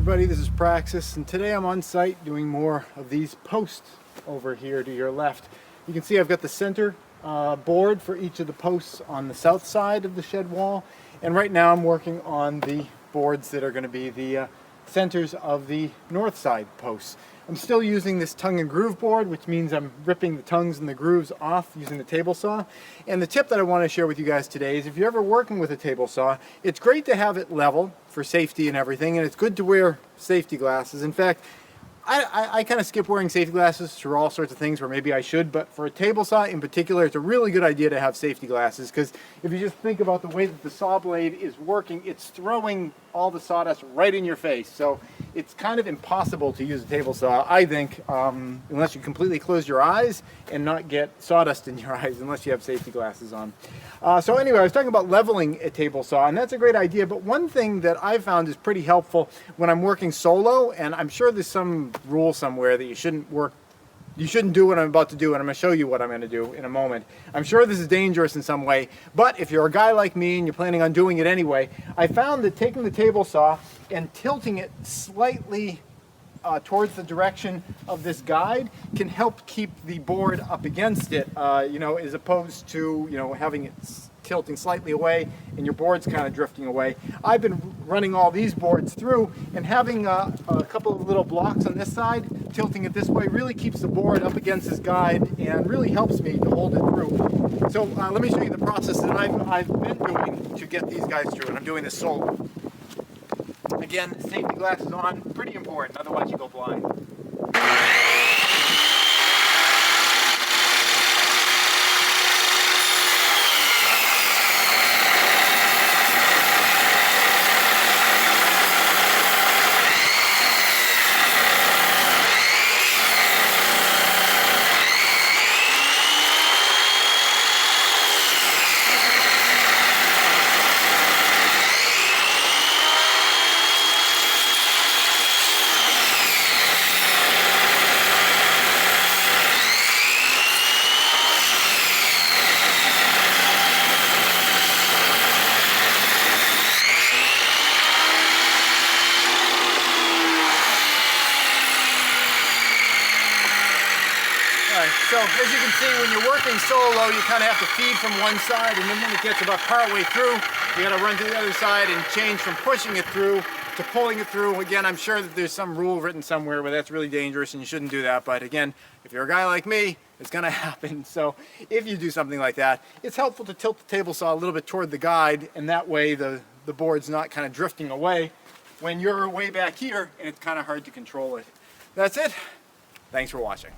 everybody, this is Praxis, and today I'm on site doing more of these posts over here to your left. You can see I've got the center board for each of the posts on the south side of the shed wall, and right now I'm working on the boards that are going to be the centers of the north side posts. I'm still using this tongue and groove board, which means I'm ripping the tongues and the grooves off using the table saw. And the tip that I want to share with you guys today is if you're ever working with a table saw, it's great to have it level for safety and everything, and it's good to wear safety glasses. In fact, I kind of skip wearing safety glasses for all sorts of things where maybe I should, but for a table saw in particular, it's a really good idea to have safety glasses, because if you just think about the way that the saw blade is working, it's throwing all the sawdust right in your face. So it's kind of impossible to use a table saw, I think, unless you completely close your eyes and not get sawdust in your eyes, unless you have safety glasses on. So anyway, I was talking about leveling a table saw, and that's a great idea, but one thing that I found is pretty helpful when I'm working solo, and I'm sure there's some rule somewhere that you shouldn't do what I'm about to do, and I'm going to show you what I'm going to do in a moment. I'm sure this is dangerous in some way, but if you're a guy like me and you're planning on doing it anyway, I found that taking the table saw and tilting it slightly towards the direction of this guide can help keep the board up against it, as opposed to, having it tilting slightly away and your board's kind of drifting away. I've been running all these boards through, and having a couple of little blocks on this side, tilting it this way, really keeps the board up against this guide and really helps me to hold it through. So let me show you the process that I've been doing to get these guys through, and I'm doing this solo. Again, safety glasses on, pretty important, otherwise you go blind. So as you can see, when you're working solo, you kind of have to feed from one side, and then when it gets about partway through, you got to run to the other side and change from pushing it through to pulling it through. Again, I'm sure that there's some rule written somewhere where that's really dangerous and you shouldn't do that, but again, if you're a guy like me, it's going to happen. So if you do something like that, it's helpful to tilt the table saw a little bit toward the guide, and that way the board's not kind of drifting away when you're way back here and it's kind of hard to control it. That's it. Thanks for watching.